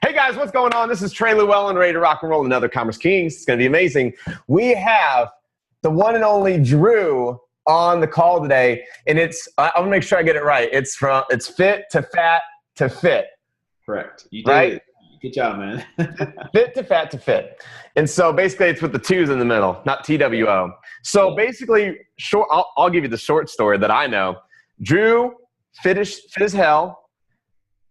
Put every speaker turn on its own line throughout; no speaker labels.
Hey guys, what's going on? This is Trey Llewellyn, ready to rock and roll another Commerce Kings. It's going to be amazing. We have the one and only Drew on the call today, and I'm going to make sure I get it right. It's fit to fat to fit.
Correct. You did
right?
it. Good job, man.
Fit to fat to fit. And so basically it's with the twos in the middle, not TWO. So basically, I'll give you the short story that I know. Drew fit as hell,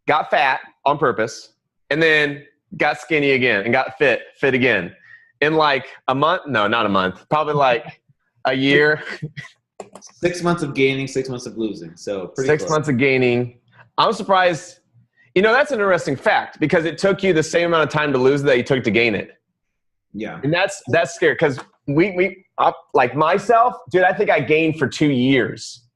got fat on purpose, and then got skinny again and got fit again. In like a month? No, not a month. Probably like a year.
6 months of gaining, 6 months of losing. So pretty
6
close.
months of gaining. I'm surprised. You know, that's an interesting fact because it took you the same amount of time to lose that you took to gain it.
Yeah.
And that's scary because like myself, dude, I think I gained for 2 years.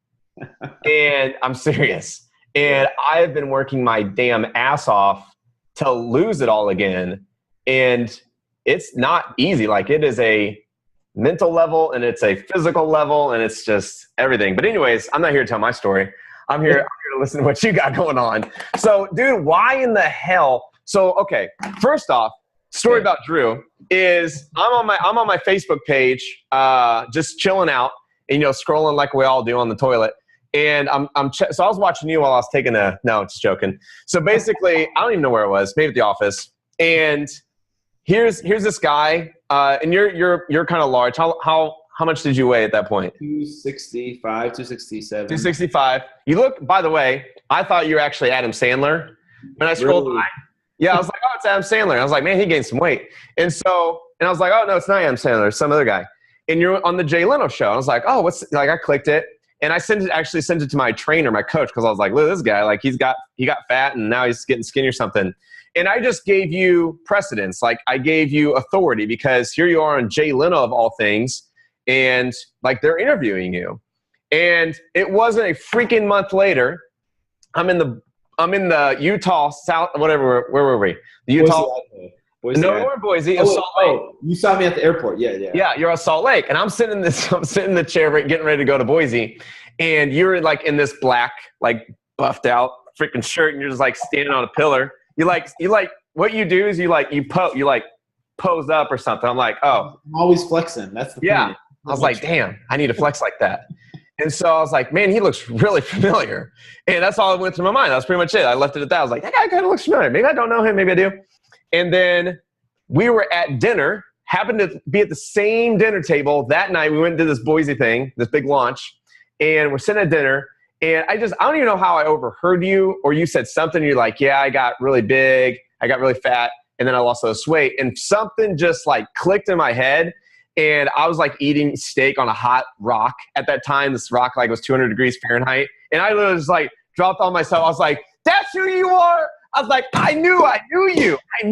And I'm serious. And I've been working my damn ass off to lose it all again. And it's not easy. Like, it is a mental level and it's a physical level and it's just everything. But anyways, I'm not here to tell my story. I'm here to listen to what you got going on. So, dude, why in the hell? So, okay, first off, story about Drew is I'm on my Facebook page, just chilling out and, scrolling like we all do on the toilet. And so I was watching you while I was taking no, just joking. So basically, I don't even know where it was, maybe at the office. And here's this guy, and you're kind of large. How much did you weigh at that point?
265, 267.
265. You look, by the way, I thought you were actually Adam Sandler. When I scrolled by, I was like, oh, it's Adam Sandler. And I was like, man, he gained some weight. And I was like, oh, no, it's not Adam Sandler. It's some other guy. And you're on the Jay Leno show. I was like, oh, I clicked it. And I actually sent it to my trainer, my coach, because I was like, look, this guy, like he got fat and now he's getting skinny or something. And I just gave you precedence. Like, I gave you authority because here you are on Jay Leno of all things. And like, they're interviewing you. And it wasn't a freaking month later. I'm in the Utah South, whatever. Where were we? The Utah.
Boise.
No, we're in Boise. Salt Lake.
You saw me at the airport. Yeah.
Yeah, you're at Salt Lake, and I'm sitting in the chair, getting ready to go to Boise, and you're like in this black, like buffed out freaking shirt, and you're just like standing on a pillar. You like what you do is you pose up or something. I'm like, oh,
I'm always flexing. That's the
yeah.
point.
I was like, damn, I need to flex like that. And so I was like, man, he looks really familiar. And that's all that went through my mind. That was pretty much it. I left it at that. I was like, that guy kind of looks familiar. Maybe I don't know him. Maybe I do. And then we were at dinner, happened to be at the same dinner table that night. We went and did this Boise thing, this big launch. And we're sitting at dinner. And I don't even know how I overheard you, or you said something. You're like, yeah, I got really big. I got really fat. And then I lost this weight. And something just like clicked in my head. And I was like eating steak on a hot rock at that time. This rock like was 200 degrees Fahrenheit. And I literally just like dropped on myself. I was like, that's who you are. I was like, I knew you. I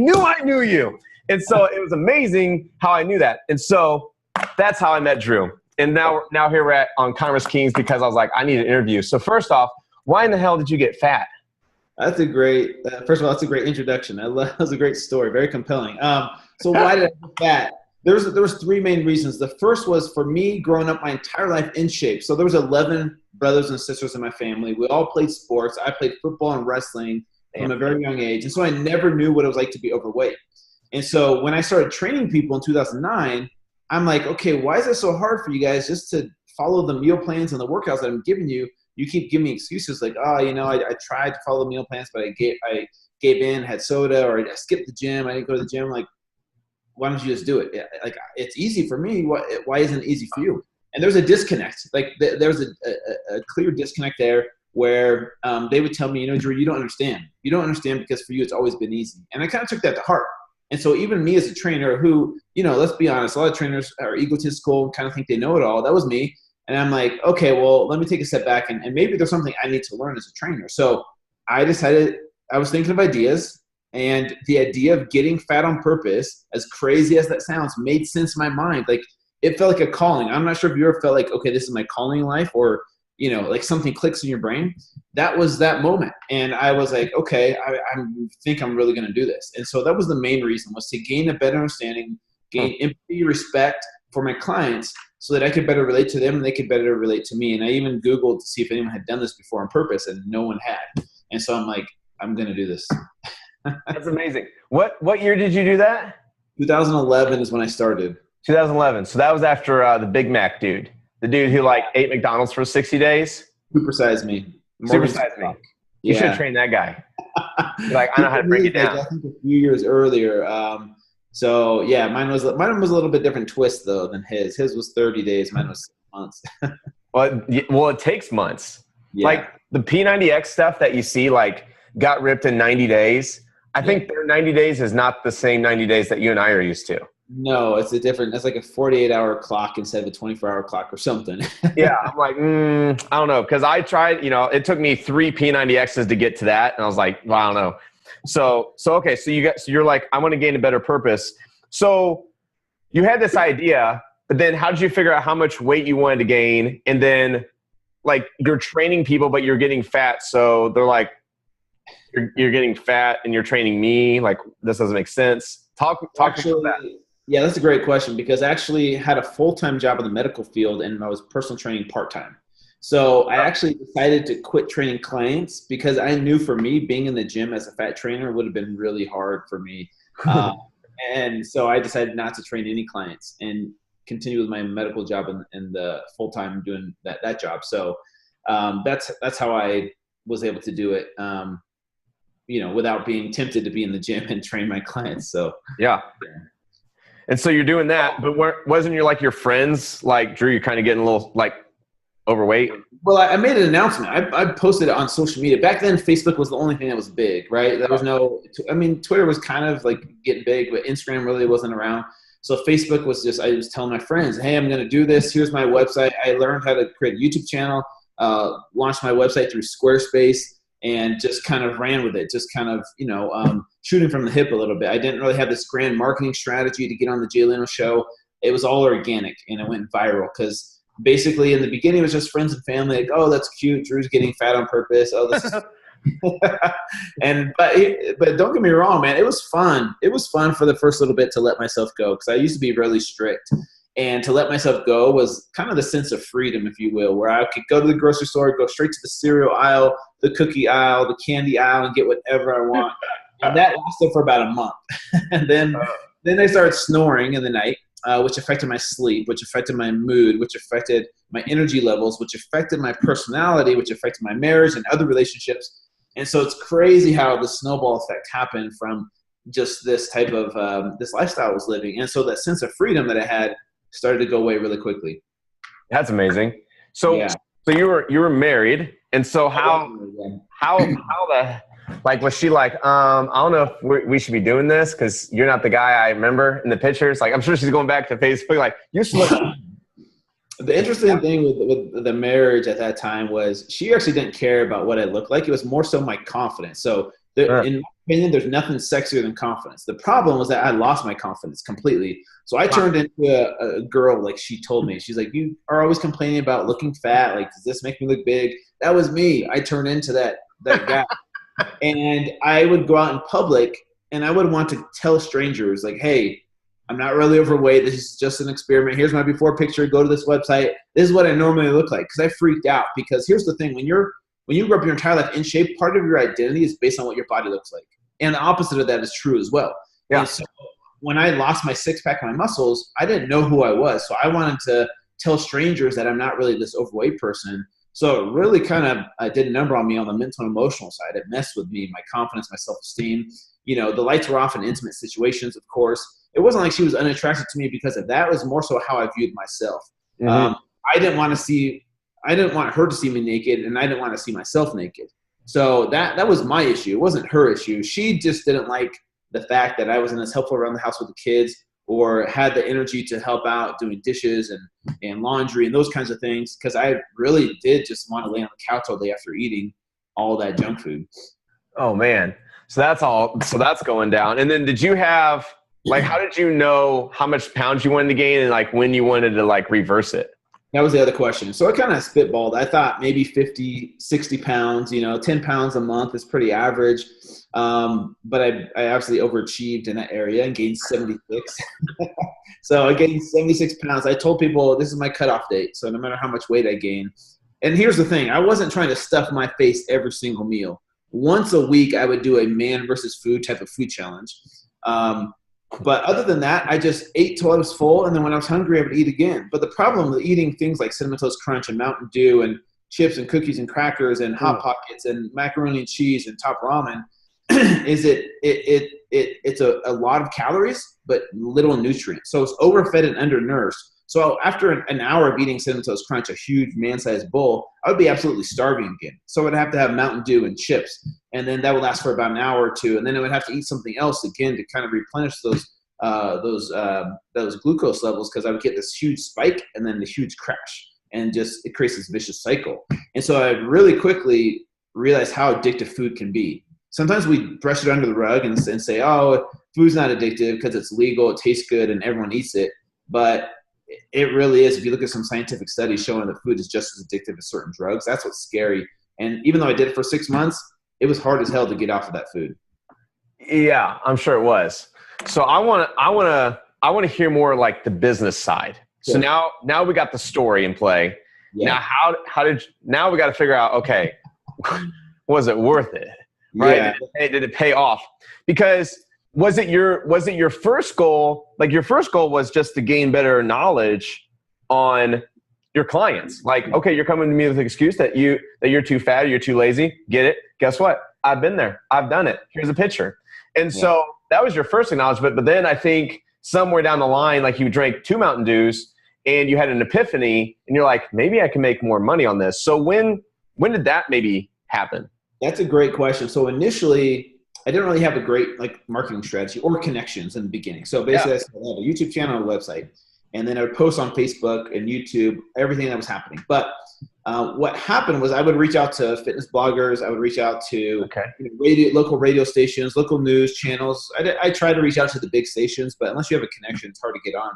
knew you. And so it was amazing how I knew that. And so that's how I met Drew. And now here we're on Commerce Kings because I was like, I need an interview. So first off, why in the hell did you get fat?
That's a great, first of all, that's a great introduction. That was a great story, very compelling. So why did I get fat? There was three main reasons. The first was for me growing up my entire life in shape. So there was 11 brothers and sisters in my family. We all played sports. I played football and wrestling from a very young age. And so I never knew what it was like to be overweight. And so when I started training people in 2009, I'm like, okay, why is it so hard for you guys just to follow the meal plans and the workouts that I'm giving you? You keep giving me excuses like, oh, I tried to follow the meal plans, but I gave in, had soda, or I skipped the gym. I didn't go to the gym. Like, why don't you just do it? Like, it's easy for me. Why isn't it easy for you? And there's a disconnect. Like, there's a clear disconnect there where they would tell me, Drew, you don't understand. You don't understand because for you it's always been easy. And I kind of took that to heart. And so even me as a trainer who, let's be honest, a lot of trainers are egotistical and kind of think they know it all. That was me. And I'm like, okay, well, let me take a step back and maybe there's something I need to learn as a trainer. So I decided, I was thinking of ideas. And the idea of getting fat on purpose, as crazy as that sounds, made sense in my mind. Like, it felt like a calling. I'm not sure if you ever felt like, okay, this is my calling in life, or, like something clicks in your brain. That was that moment. And I was like, okay, I think I'm really going to do this. And so that was the main reason, was to gain a better understanding, gain empathy, respect for my clients so that I could better relate to them and they could better relate to me. And I even Googled to see if anyone had done this before on purpose, and no one had. And so I'm like, I'm going to do this.
That's amazing. What year did you do that?
2011 is when I started.
2011. So that was after the Big Mac dude, the dude who like ate McDonald's for 60 days.
Supersize me.
Supersize me. You should train that guy. Like, I know how to break it down.
I think a few years earlier. So yeah, mine was a little bit different twist though than his. His was 30 days. Mine was 6 months.
Well, it takes months.
Yeah.
Like the P90X stuff that you see, like got ripped in 90 days. I think their 90 days is not the same 90 days that you and I are used to.
No, it's like a 48-hour clock instead of a 24-hour clock or something.
Yeah, I'm like, I don't know. Because I tried, it took me 3 P90Xs to get to that. And I was like, well, I don't know. So okay, so you're like, I want to gain a better purpose. So you had this idea, but then how did you figure out how much weight you wanted to gain? And then like you're training people, but you're getting fat. So they're like, you're getting fat and you're training me. Like, this doesn't make sense. Talk about that.
Yeah, that's a great question because I actually had a full-time job in the medical field and I was personal training part-time. So I actually decided to quit training clients because I knew for me, being in the gym as a fat trainer would have been really hard for me. And so I decided not to train any clients and continue with my medical job and the full-time doing that job. So that's how I was able to do it, without being tempted to be in the gym and train my clients. So
yeah. And so you're doing that, but wasn't your friends like, Drew, you're kind of getting a little like overweight?
Well, I made an announcement. I posted it on social media. Back then, Facebook was the only thing that was big, right? There was Twitter was kind of like getting big, but Instagram really wasn't around. So Facebook was I was telling my friends, hey, I'm going to do this. Here's my website. I learned how to create a YouTube channel, launched my website through Squarespace, and just kind of ran with it, just kind of, shooting from the hip a little bit. I didn't really have this grand marketing strategy to get on the Jay Leno show. It was all organic, and it went viral because basically in the beginning it was just friends and family, like, oh, that's cute, Drew's getting fat on purpose. Oh, this is but don't get me wrong, man, it was fun. It was fun for the first little bit to let myself go because I used to be really strict. And to let myself go was kind of the sense of freedom, if you will, where I could go to the grocery store, go straight to the cereal aisle, the cookie aisle, the candy aisle, and get whatever I want. And that lasted for about a month. And then I started snoring in the night, which affected my sleep, which affected my mood, which affected my energy levels, which affected my personality, which affected my marriage and other relationships. And so it's crazy how the snowball effect happened from just this type of this lifestyle I was living. And so that sense of freedom that I had started to go away really quickly.
That's amazing. So you were married, and so how was she like, I don't know if we should be doing this because you're not the guy I remember in the pictures. Like, I'm sure she's going back to Facebook like, you should look.
The interesting thing with the marriage at that time was she actually didn't care about what I looked like. It was more so my confidence. So in my opinion, there's nothing sexier than confidence. The problem was that I lost my confidence completely. So I turned into a girl, like she told me. She's like, you are always complaining about looking fat. Like, does this make me look big? That was me. I turned into that guy. And I would go out in public and I would want to tell strangers like, hey, I'm not really overweight. This is just an experiment. Here's my before picture. Go to this website. This is what I normally look like. Because I freaked out. Because here's the thing. When you grew up your entire life in shape, part of your identity is based on what your body looks like. And the opposite of that is true as well. Yeah. And so when I lost my six-pack and my muscles, I didn't know who I was. So I wanted to tell strangers that I'm not really this overweight person. So it really kind of did a number on me on the mental and emotional side. It messed with me, my confidence, my self-esteem. The lights were off in intimate situations, of course. It wasn't like she was unattracted to me because of that. It was more so how I viewed myself. Mm-hmm. I didn't want her to see me naked, and I didn't want to see myself naked. So that was my issue. It wasn't her issue. She just didn't like the fact that I wasn't as helpful around the house with the kids or had the energy to help out doing dishes and laundry and those kinds of things because I really did just want to lay on the couch all day after eating all that junk food.
Oh, man. So that's going down. And then did you have – like, how did you know how much pounds you wanted to gain and, like, when you wanted to, like, reverse it?
That was the other question. So I kind of spitballed. I thought maybe 50, 60 pounds, 10 pounds a month is pretty average. But I obviously overachieved in that area and gained 76. So I gained 76 pounds. I told people this is my cutoff date. So no matter how much weight I gain. And here's the thing. I wasn't trying to stuff my face every single meal. once a week I would do a man versus food type of food challenge. But other than that, I just ate till I was full, and then when I was hungry, I would eat again. But the problem with eating things like Cinnamon Toast Crunch and Mountain Dew and chips and cookies and crackers and Hot Pockets and macaroni and cheese and top ramen is it's a lot of calories but little nutrients. So it's overfed and undernourished. So after an hour of eating Cinnamon Toast Crunch, a huge man-sized bowl, I would be absolutely starving again. So I'd have to have Mountain Dew and chips, and then that would last for about an hour or two, and then I would have to eat something else again to kind of replenish those glucose levels, because I would get this huge spike and then the huge crash, and just it creates this vicious cycle. And so I really quickly realized how addictive food can be. Sometimes we brush it under the rug and say, oh, food's not addictive because it's legal, it tastes good, and everyone eats it. But it really is. If you look at some scientific studies showing that food is just as addictive as certain drugs, that's what's scary. And even though I did it for 6 months, it was hard as hell to get off of that food.
Yeah, I'm sure it was. So I want to hear more like the business side. So now we got the story in play. Yeah. Now now we got to figure out, okay, was it worth it? Right? Yeah. Did it pay off? Because was it your first goal? Like your first goal was just to gain better knowledge on your clients. Like, okay, you're coming to me with an excuse that you're too fat, or you're too lazy. Get it? Guess what? I've been there. I've done it. Here's a picture. And so that was your first acknowledgement. But then I think somewhere down the line, like you drank 2 Mountain Dews and you had an epiphany and you're like, maybe I can make more money on this. So when did that maybe happen?
That's a great question. So initially, I didn't really have a great marketing strategy or connections in the beginning. So basically, I had a YouTube channel and a website, and then I would post on Facebook and YouTube everything that was happening. But what happened was I would reach out to fitness bloggers. I would reach out to local radio stations, local news channels. I try to reach out to the big stations, but unless you have a connection, it's hard to get on.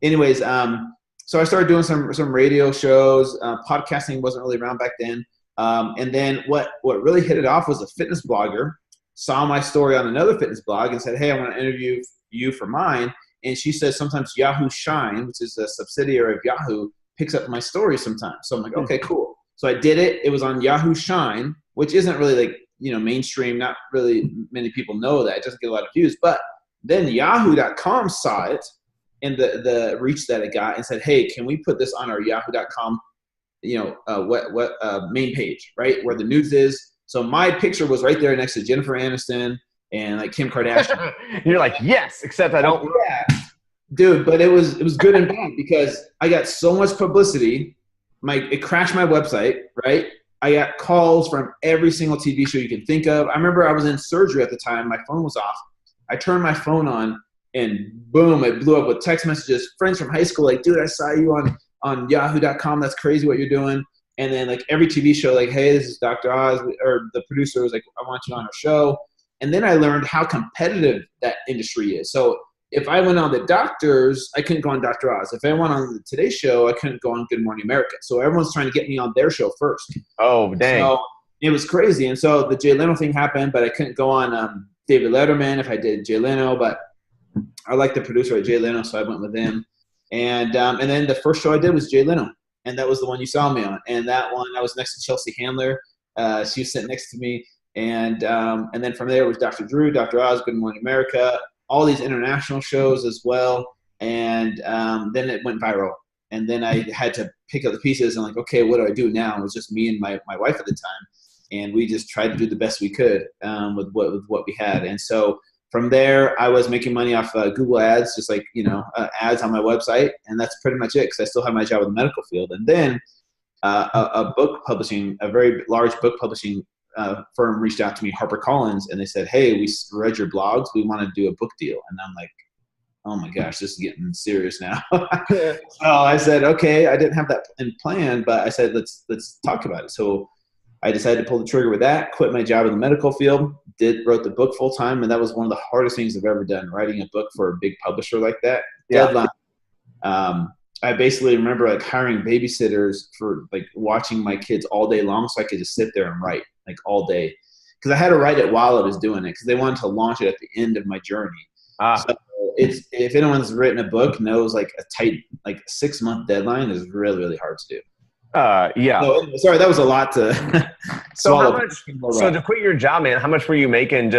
Anyways, so I started doing some radio shows. Podcasting wasn't really around back then. And then what really hit it off was a fitness blogger saw my story on another fitness blog and said, hey, I want to interview you for mine. And she says sometimes Yahoo Shine, which is a subsidiary of Yahoo, picks up my story sometimes. So I'm like, okay, cool. So I did it. It was on Yahoo Shine, which isn't really mainstream. Not really many people know that. It doesn't get a lot of views. But then Yahoo.com saw it and the reach that it got and said, hey, can we put this on our Yahoo.com, main page, right, where the news is. So my picture was right there next to Jennifer Aniston and like Kim Kardashian.
You're like, yes, except I don't.
Yeah, dude, but it was good and bad because I got so much publicity. It crashed my website, right? I got calls from every single TV show you can think of. I remember I was in surgery at the time. My phone was off. I turned my phone on and boom, it blew up with text messages. Friends from high school like, dude, I saw you on Yahoo.com. That's crazy what you're doing. And then like every TV show, like, hey, this is Dr. Oz, or the producer was like, I want you on our show. And then I learned how competitive that industry is. So if I went on the doctors, I couldn't go on Dr. Oz. If I went on the Today Show, I couldn't go on Good Morning America. So everyone's trying to get me on their show first.
Oh, dang.
So it was crazy. And so the Jay Leno thing happened, but I couldn't go on David Letterman if I did Jay Leno. But I like the producer at Jay Leno, so I went with him. And then the first show I did was Jay Leno. And that was the one you saw me on. And that one, I was next to Chelsea Handler. She was sitting next to me. And then from there was Dr. Drew, Dr. Oz, Good Morning America, all these international shows as well. And then it went viral. And then I had to pick up the pieces and like, okay, what do I do now? It was just me and my wife at the time. And we just tried to do the best we could with what we had. And so from there, I was making money off Google ads, just like, ads on my website. And that's pretty much it because I still have my job in the medical field. And then a very large book publishing firm reached out to me, HarperCollins, and they said, hey, we read your blogs. We want to do a book deal. And I'm like, oh my gosh, this is getting serious now. So I said, okay, I didn't have that in plan, but I said, let's talk about it. So I decided to pull the trigger with that, quit my job in the medical field, wrote the book full time. And that was one of the hardest things I've ever done, writing a book for a big publisher like that. Yeah. Deadline. I basically remember like hiring babysitters for like watching my kids all day long so I could just sit there and write like all day. Because I had to write it while I was doing it because they wanted to launch it at the end of my journey. So if anyone's written a book knows like a tight, like 6-month deadline is really, really hard to do.
Yeah.
So anyway, sorry, that was a lot to
So how
swallow.
much? So to quit your job, man, how much were you making?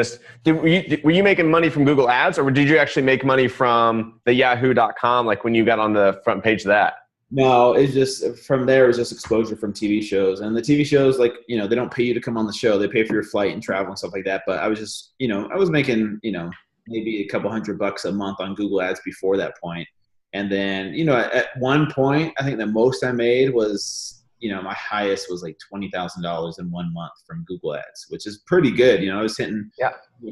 Were you making money from Google Ads, or did you actually make money from the Yahoo.com? Like when you got on the front page of that?
No, it's just from there. It was just exposure from TV shows, and the TV shows, like, you know, they don't pay you to come on the show. They pay for your flight and travel and stuff like that. But I was just, you know, I was making, you know, maybe a couple $100 a month on Google Ads before that point. And then, you know, at one point, I think the most I made was, you know, my highest was like $20,000 in 1 month from Google Ads, which is pretty good. You know, I was hitting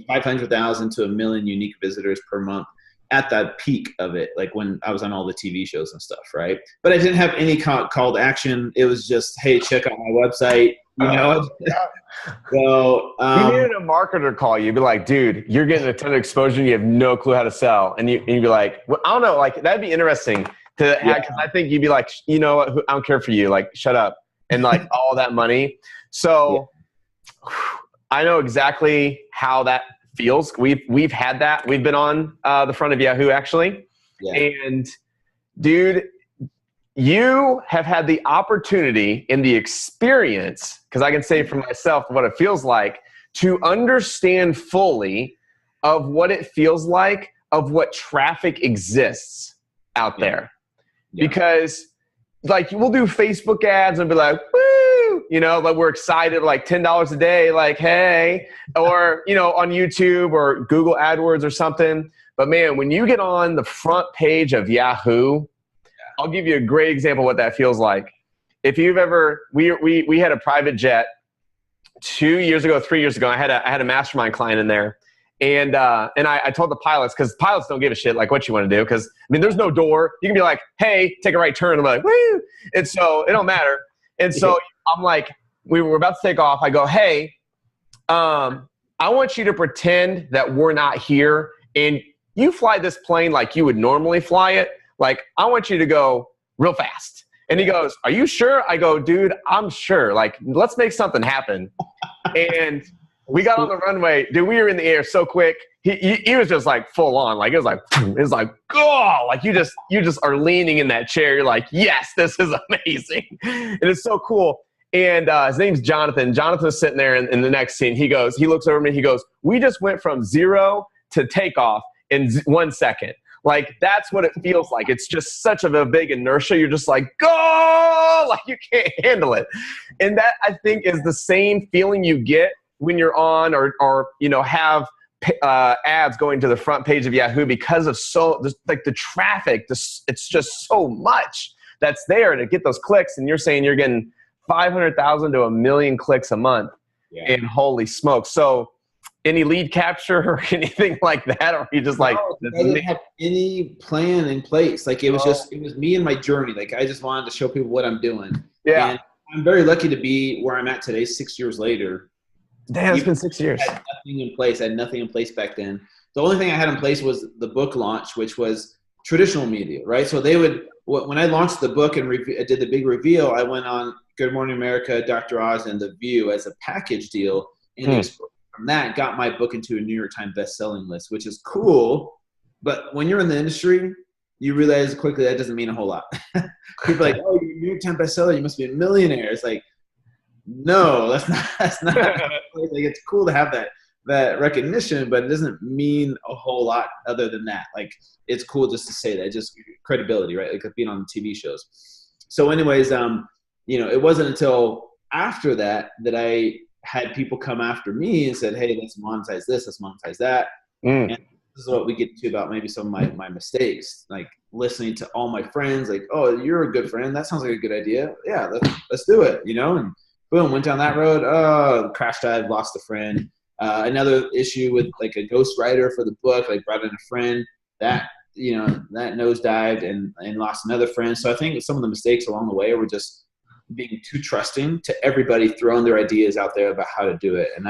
500,000 to 1 million unique visitors per month at that peak of it, like when I was on all the TV shows and stuff, right? But I didn't have any call to action. It was just, hey, check out my website, you know? So
you needed a marketer call you. Be like, dude, you're getting a ton of exposure and you have no clue how to sell. And you'd be like, well, I don't know, like that'd be interesting to have, because I think you'd be like, you know what, I don't care for you, like shut up. And like all that money. So I know exactly how that feels. We've had that. We've been on the front of Yahoo actually. And dude, you have had the opportunity and the experience, because I can say for myself what it feels like, to understand fully of what it feels like, of what traffic exists out there. Because like we'll do Facebook ads and be like, woo, you know, like we're excited, like $10 a day, like, hey, or, you know, on YouTube or Google AdWords or something. But man, when you get on the front page of Yahoo, I'll give you a great example of what that feels like. If you've ever, we had a private jet 3 years ago. I had a mastermind client in there. And I told the pilots, because pilots don't give a shit like what you want to do, because I mean there's no door. You can be like, hey, take a right turn. I'm like, woo, and so it don't matter. And so I'm like, we were about to take off. I go, hey, I want you to pretend that we're not here, and you fly this plane like you would normally fly it. Like I want you to go real fast. And he goes, are you sure? I go, dude, I'm sure. Like let's make something happen. And we got on the runway, dude. We were in the air so quick. He was just like full on, like it was like oh, like you just are leaning in that chair. You're like, yes, this is amazing, and it's so cool. And his name's Jonathan. Jonathan's sitting there in the next scene. He looks over at me. He goes, we just went from 0 to takeoff in 1 second. Like that's what it feels like. It's just such a big inertia. You're just like, go, like you can't handle it. And that I think is the same feeling you get when you're on or you know, have ads going to the front page of Yahoo, because of like the traffic, it's just so much that's there to get those clicks. And you're saying you're getting 500,000 to 1 million clicks a month. And holy smoke. So any lead capture or anything like that? Or you just like,
no, I didn't have any plan in place. Like it was me and my journey. Like I just wanted to show people what I'm doing.
Yeah.
And I'm very lucky to be where I'm at today, 6 years later.
Damn, it's been 6 years.
I had nothing in place. I had nothing in place back then. The only thing I had in place was the book launch, which was traditional media, right? So they would, when I launched the book and I did the big reveal, I went on Good Morning America, Dr. Oz, and The View as a package deal. And from that, got my book into a New York Times best-selling list, which is cool. But when you're in the industry, you realize quickly that doesn't mean a whole lot. People are like, oh, you're a New York Times bestseller, you must be a millionaire. It's like, no, that's not. Like, it's cool to have that recognition, but it doesn't mean a whole lot other than that. Like, it's cool just to say that, just credibility, right? Like being on TV shows. So anyways, you know, it wasn't until after that I had people come after me and said, hey, let's monetize this, let's monetize that. And this is what we get to about maybe some of my mistakes, like listening to all my friends, like, oh, you're a good friend. That sounds like a good idea. Yeah, let's do it, you know? And boom, went down that road. Oh, crash dive, lost a friend. Another issue with like a ghostwriter for the book, like brought in a friend that, you know, that nosedived and lost another friend. So I think some of the mistakes along the way were just being too trusting to everybody throwing their ideas out there about how to do it. And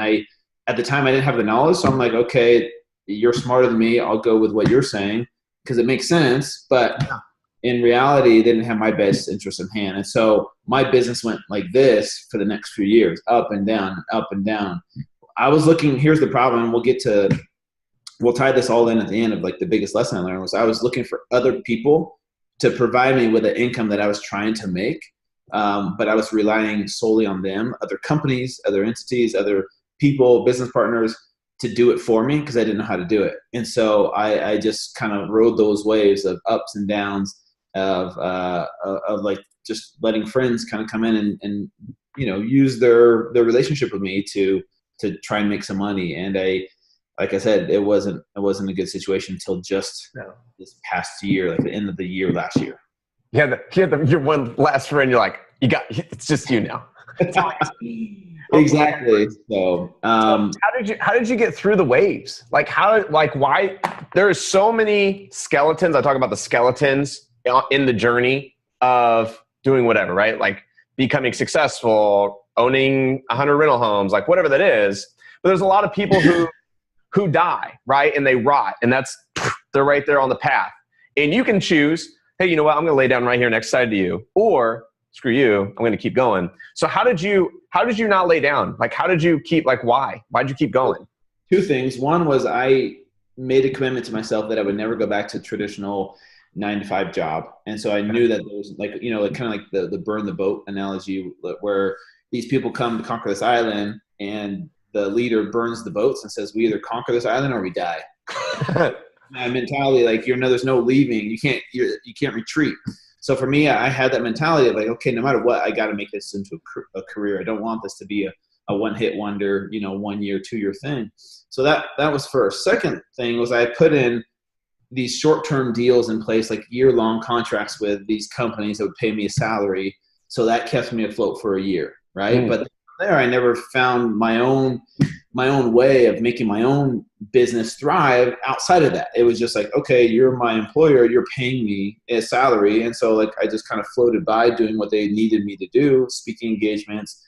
at the time I didn't have the knowledge. So I'm like, okay, you're smarter than me. I'll go with what you're saying because it makes sense. But in reality, they didn't have my best interest in hand. And so my business went like this for the next few years, up and down, up and down. I was looking, here's the problem. We'll tie this all in at the end of like the biggest lesson I learned was I was looking for other people to provide me with an income that I was trying to make. but I was relying solely on them, other companies, other entities, other people, business partners to do it for me because I didn't know how to do it. And so I just kind of rode those waves of ups and downs of like just letting friends kind of come in and use their relationship with me to try and make some money. And like I said, it wasn't a good situation until just this past year, like the end of the year last year.
Yeah, your one last friend. You're like, it's just you now.
Exactly. So,
how did you get through the waves? Like why? There are so many skeletons. I talk about the skeletons in the journey of doing whatever, right? Like becoming successful, owning 100 rental homes, like whatever that is. But there's a lot of people who die, right? And they rot, and they're right there on the path. And you can choose, hey, you know what? I'm going to lay down right here next side to you, or screw you, I'm going to keep going. So how did you not lay down? Like, how did you keep, like, why'd you keep going?
Two things. One was I made a commitment to myself that I would never go back to traditional 9-to-5 job. And so I knew that there was like kind of like the burn the boat analogy where these people come to conquer this island and the leader burns the boats and says, we either conquer this island or we die. My mentality, like, there's no leaving. You can't retreat. So for me, I had that mentality of like, okay, no matter what, I got to make this into a career. I don't want this to be a one-hit wonder, 1 year, 2 year thing. So that was first. Second thing was I put in these short-term deals in place, like year-long contracts with these companies that would pay me a salary. So that kept me afloat for a year, right? But there, I never found my own way of making my own business thrive outside of that. It was just like, okay, you're my employer, you're paying me a salary. And so like, I just kind of floated by doing what they needed me to do, speaking engagements,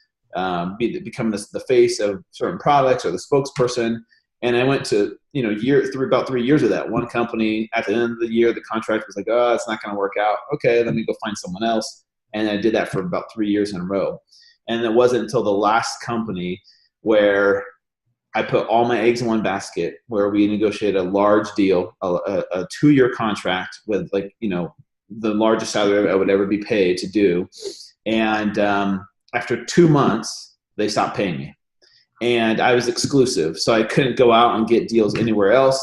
becoming the face of certain products or the spokesperson. And I went to, about 3 years of that. One company at the end of the year, the contract was like, oh, it's not going to work out. Okay, let me go find someone else. And I did that for about 3 years in a row. And it wasn't until the last company where I put all my eggs in one basket, where we negotiated a large deal, a 2-year contract with the largest salary I would ever be paid to do. And after 2 months, they stopped paying me. And I was exclusive, so I couldn't go out and get deals anywhere else.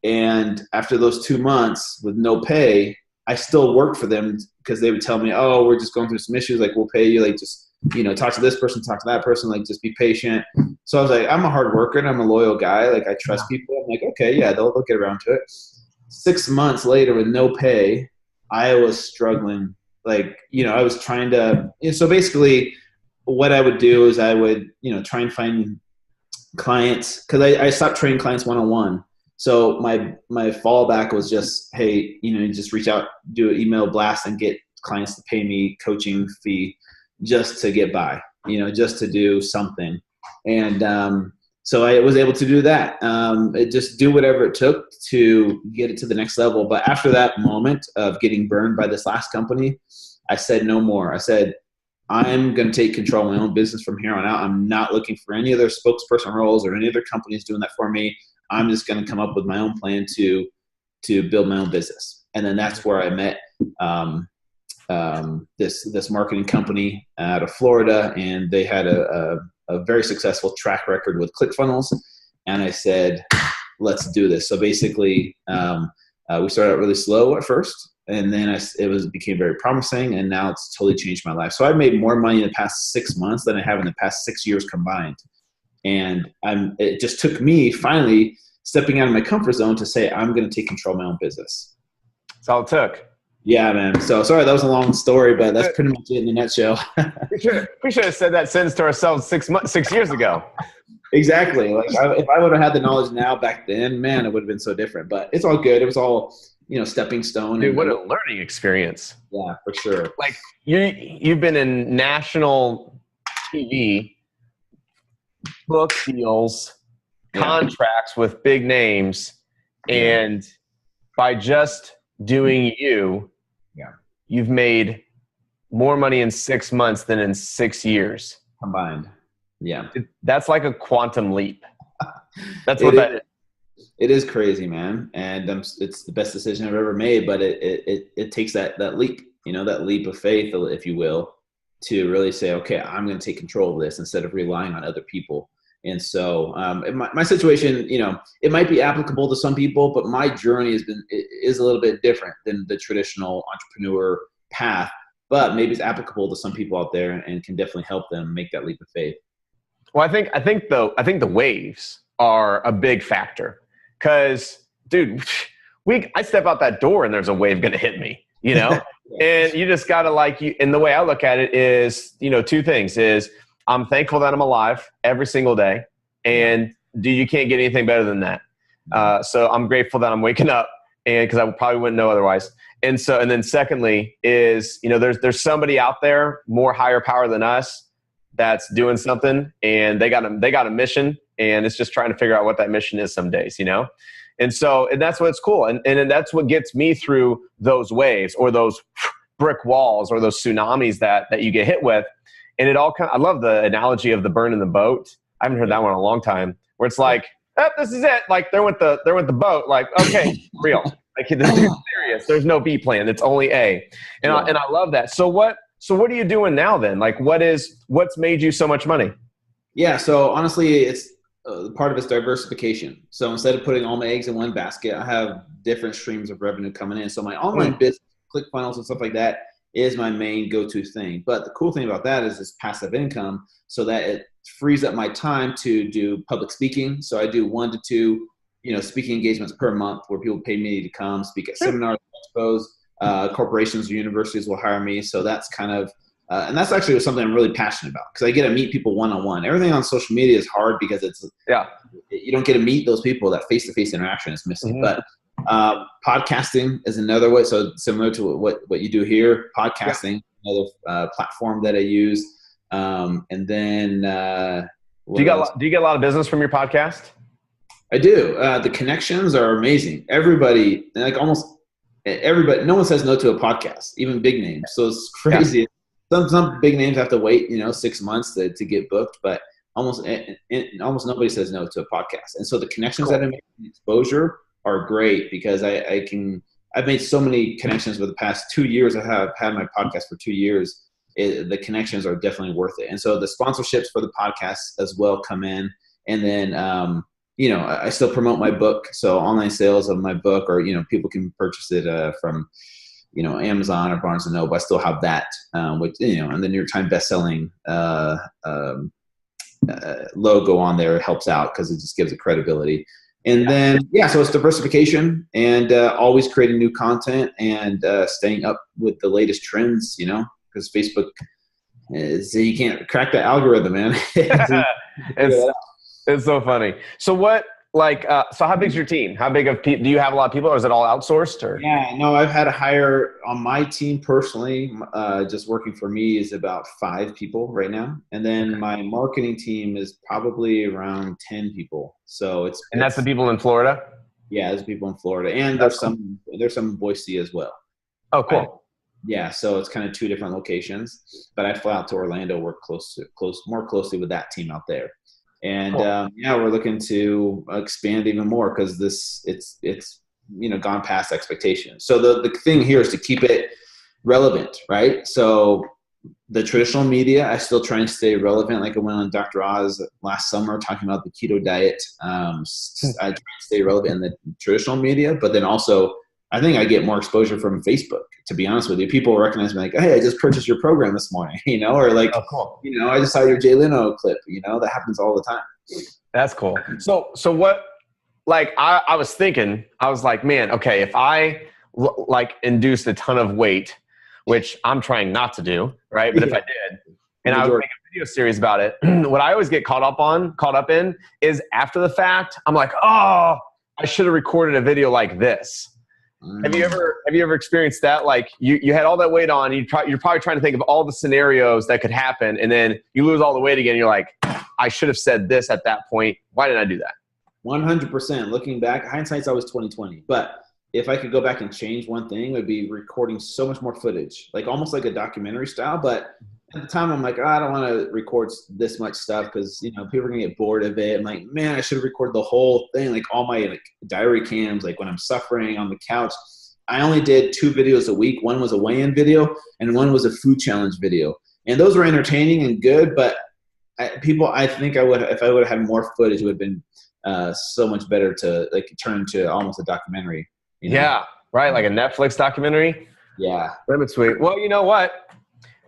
And after those 2 months with no pay, I still worked for them because they would tell me, oh, we're just going through some issues. Like, we'll pay you. Like, just, talk to this person, talk to that person. Like, just be patient. So I was like, I'm a hard worker and I'm a loyal guy. Like, I trust people. I'm like, okay, yeah, they'll get around to it. 6 months later with no pay, I was struggling. Like, I was trying to, so basically what I would do is I would, try and find clients, because I stopped training clients one-on-one. So my fallback was just, hey, just reach out, do an email blast and get clients to pay me coaching fee just to get by, just to do something. And so I was able to do that. Just do whatever it took to get it to the next level. But after that moment of getting burned by this last company, I said no more. I said, I'm going to take control of my own business from here on out. I'm not looking for any other spokesperson roles or any other companies doing that for me. I'm just going to come up with my own plan to build my own business. And then that's where I met this marketing company out of Florida, and they had a very successful track record with ClickFunnels. And I said, let's do this. So basically, we started out really slow at first, and then it became very promising, and now it's totally changed my life. So I've made more money in the past 6 months than I have in the past 6 years combined. And it just took me finally stepping out of my comfort zone to say, I'm going to take control of my own business.
That's all it took.
Yeah, man. So sorry, that was a long story, but that's pretty much it in a nutshell.
we should have said that sentence to ourselves 6 years ago.
Exactly. Like if I would have had the knowledge now back then, man, it would have been so different. But it's all good. It was all, stepping stone.
Dude, what a learning experience.
Yeah, for sure.
Like you've been in national TV, book deals, contracts with big names, and by just doing you've made more money in 6 months than in 6 years
combined. Yeah.
That's like a quantum leap. That's what that is.
It is crazy, man. And it's the best decision I've ever made, but it takes that leap, that leap of faith, if you will, to really say, okay, I'm going to take control of this instead of relying on other people. And so my situation, you know, it might be applicable to some people, but my journey is a little bit different than the traditional entrepreneur path, but maybe it's applicable to some people out there and can definitely help them make that leap of faith.
Well, I think the waves are a big factor because, dude, I step out that door and there's a wave going to hit me, you know, and you just got to and the way I look at it is, you know, two things is I'm thankful that I'm alive every single day. And you can't get anything better than that. So I'm grateful that I'm waking up and because I probably wouldn't know otherwise. And then secondly is, you know, there's somebody out there more higher power than us that's doing something and they got a mission and it's just trying to figure out what that mission is some days, you know? And that's what's cool. And that's what gets me through those waves or those brick walls or those tsunamis that you get hit with. And it all I love the analogy of the burn in the boat. I haven't heard that one in a long time where it's like, oh, this is it. Like they're with the boat. Like, okay, real. Like this is serious. There's no B plan. It's only A. And I love that. So what are you doing now then? Like what's made you so much money?
Yeah. So honestly, it's part of it's diversification. So instead of putting all my eggs in one basket, I have different streams of revenue coming in. So my online business, ClickFunnels and stuff like that is my main go-to thing. But the cool thing about that is it's passive income so that it frees up my time to do public speaking. So I do 1 to 2, you know, speaking engagements per month where people pay me to come speak at seminars, expos, corporations or universities will hire me. So that's kind of, and that's actually something I'm really passionate about because I get to meet people one-on-one. Everything on social media is hard because you don't get to meet those people. That face-to-face interaction is missing. Mm-hmm. But podcasting is another way. So similar to what you do here, podcasting, another platform that I use. And then
do you get a lot of business from your podcast?
I do. The connections are amazing. Everybody, like almost everybody, no one says no to a podcast, even big names. So it's crazy. Yeah. Some big names have to wait, 6 months to get booked, but almost nobody says no to a podcast. And so the connections that I make, the exposure are great because I've made so many connections over the past 2 years. I have had my podcast for 2 years. The connections are definitely worth it. And so the sponsorships for the podcast as well come in. And then, I still promote my book. So online sales of my book or, people can purchase it from, Amazon or Barnes & Noble. I still have that, which, and the New York Times bestselling logo on there helps out because it just gives it credibility. And then, so it's diversification and always creating new content and staying up with the latest trends, because Facebook you can't crack the algorithm, man.
It's so funny. So so how big's your team? How big of do you have a lot of people or is it all outsourced or?
Yeah, no, I've had to hire on my team personally, just working for me is about 5 people right now. And then my marketing team is probably around 10 people. So
that's the people in Florida?
Yeah, there's people in Florida and there's some in Boise as well.
Oh, cool.
Yeah, so it's kind of 2 different locations, but I fly out to Orlando, work more closely with that team out there. And cool. We're looking to expand even more because it's gone past expectations. So the thing here is to keep it relevant, right? So the traditional media, I still try and stay relevant. Like I went on Dr. Oz last summer talking about the keto diet. I try and stay relevant in the traditional media, but then also I think I get more exposure from Facebook, to be honest with you. People recognize me like, hey, I just purchased your program this morning, or like, oh, cool. I just saw your Jay Leno clip, that happens all the time.
That's cool. So what, I was thinking, I was like, man, okay, if I induced a ton of weight, which I'm trying not to do, right? But if I did, and I would make a video series about it, what I always get caught up in is after the fact, I'm like, oh, I should have recorded a video like this. Have you ever experienced that? Like you had all that weight on, you're probably trying to think of all the scenarios that could happen, and then you lose all the weight again. And you're like, I should have said this at that point. Why didn't I do that?
100%. Looking back, hindsight's always 20/20. But if I could go back and change one thing, it would be recording so much more footage, like almost like a documentary style. But at the time, I'm like, I don't want to record this much stuff because people are gonna get bored of it. I'm like, man, I should have recorded the whole thing, like all my diary cams, like when I'm suffering on the couch. I only did 2 videos a week. One was a weigh-in video, and one was a food challenge video. And those were entertaining and good, but I think I would, if I would have had more footage, it would have been so much better to like turn into almost a documentary. You know?
Yeah, right. Like a Netflix documentary.
Yeah.
Limit sweet. Well, you know what?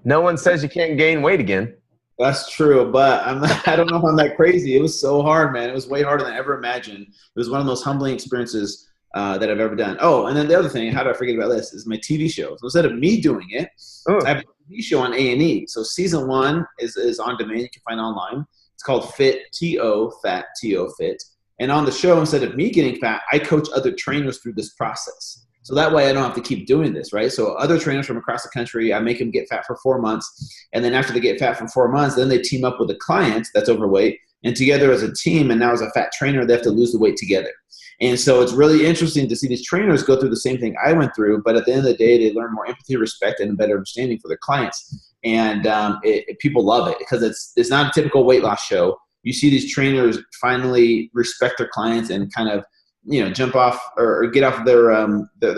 No one says you can't gain weight again.
That's true, but I don't know if I'm that crazy. It was so hard, man. It was way harder than I ever imagined. It was one of the most humbling experiences that I've ever done. Oh, and then the other thing, how did I forget about this, is my TV show. So instead of me doing it, I have a TV show on A&E. So season 1 is on demand. You can find it online. It's called Fit, T-O, Fat, T-O, Fit. And on the show, instead of me getting fat, I coach other trainers through this process. So that way I don't have to keep doing this, right? So other trainers from across the country, I make them get fat for 4 months. And then after they get fat for 4 months, then they team up with a client that's overweight. And together as a team, and now as a fat trainer, they have to lose the weight together. And so it's really interesting to see these trainers go through the same thing I went through. But at the end of the day, they learn more empathy, respect, and a better understanding for their clients. And people love it because it's not a typical weight loss show. You see these trainers finally respect their clients and kind of, jump off or get off their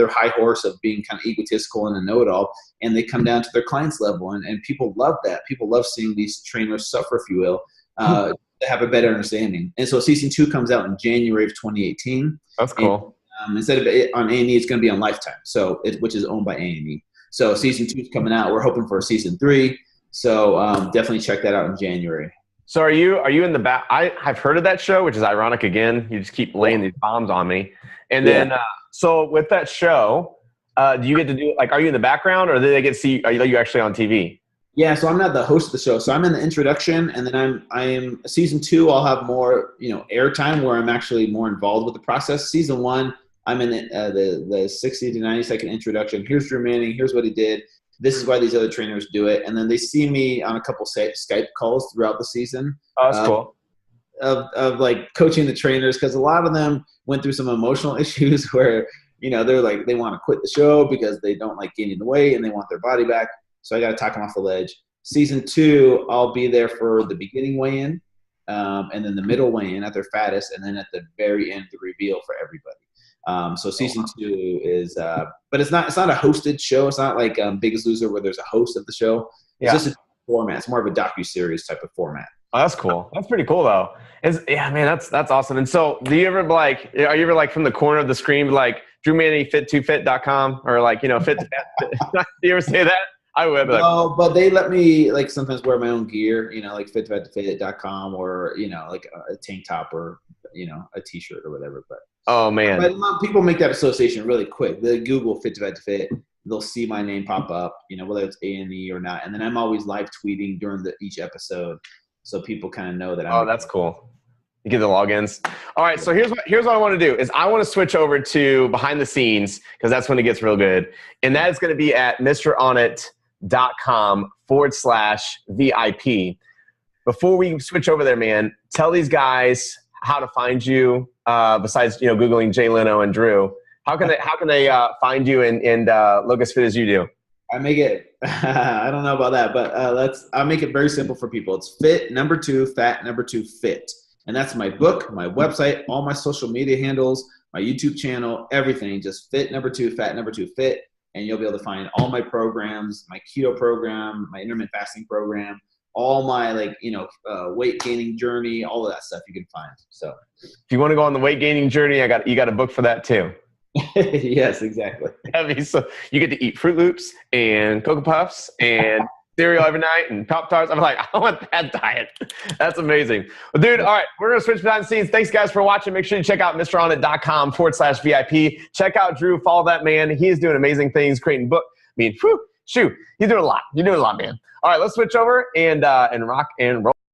high horse of being kind of egotistical and a know-it-all, and they come down to their clients' level. And people love that. People love seeing these trainers suffer, if you will, to have a better understanding. And so season 2 comes out in January of 2018.
That's cool.
And, instead of it on A&E, it's going to be on Lifetime, which is owned by A&E. So season 2 is coming out. We're hoping for a season 3. So definitely check that out in January.
So are you in the back? I've heard of that show, which is ironic. Again, you just keep laying these bombs on me. And then, so with that show, do you get to do like, are you in the background, or do they get to see? Are you actually on TV?
Yeah, so I'm not the host of the show. So I'm in the introduction, and then I am season 2. I'll have more airtime where I'm actually more involved with the process. Season 1, I'm in the 60 to 90 second introduction. Here's Drew Manning. Here's what he did. This is why these other trainers do it. And then they see me on a couple Skype calls throughout the season.
Oh, that's cool.
Of like coaching the trainers, because a lot of them went through some emotional issues where, they're like, they want to quit the show because they don't like gaining the weight and they want their body back. So I got to talk them off the ledge. Season 2, I'll be there for the beginning weigh-in, and then the middle weigh-in at their fattest, and then at the very end, the reveal for everybody. So season 2 is, but it's not a hosted show. It's not like Biggest Loser where there's a host of the show. It's just a format. It's more of a docu-series type of format.
Oh, that's cool. That's pretty cool though. Yeah, man, that's awesome. And so are you ever like from the corner of the screen, like Drew Manning fit2fit.com or like, fit. Do you ever say that? I would.
No, but they let me like sometimes wear my own gear, like fit2fit.com or, like a tank top or, a t-shirt or whatever. But
oh man,
but people make that association really quick. They Google fit2fit. They'll see my name pop up, whether it's A&E or not. And then I'm always live tweeting during each episode, so people kind of know that.
Oh, that's cool. You get the logins. All right, so here's what I want to do is I want to switch over to behind the scenes because that's when it gets real good, and that is going to be at mronit.com/VIP. Before we switch over there, man, tell these guys how to find you. Besides, Googling Jay Leno and Drew, how can they find you and look as fit as you do?
I make it. I don't know about that, but I'll make it very simple for people. It's fit #2 fat #2 fit, and that's my book, my website, all my social media handles, my YouTube channel, everything. Just fit #2 fat #2 fit, and you'll be able to find all my programs, my keto program, my intermittent fasting program, all my weight gaining journey, all of that stuff you can find. So
if you want to go on the weight gaining journey, you got a book for that too.
Yes, exactly.
So you get to eat Fruit Loops and Cocoa Puffs and cereal every night and Pop-Tarts. I'm like, I want that diet. That's amazing. Well, dude, all right, we're going to switch behind the scenes. Thanks, guys, for watching. Make sure you check out mronit.com/VIP. Check out Drew. Follow that man. He's doing amazing things, creating book. He's doing a lot. You're doing a lot, man. All right, let's switch over and rock and roll.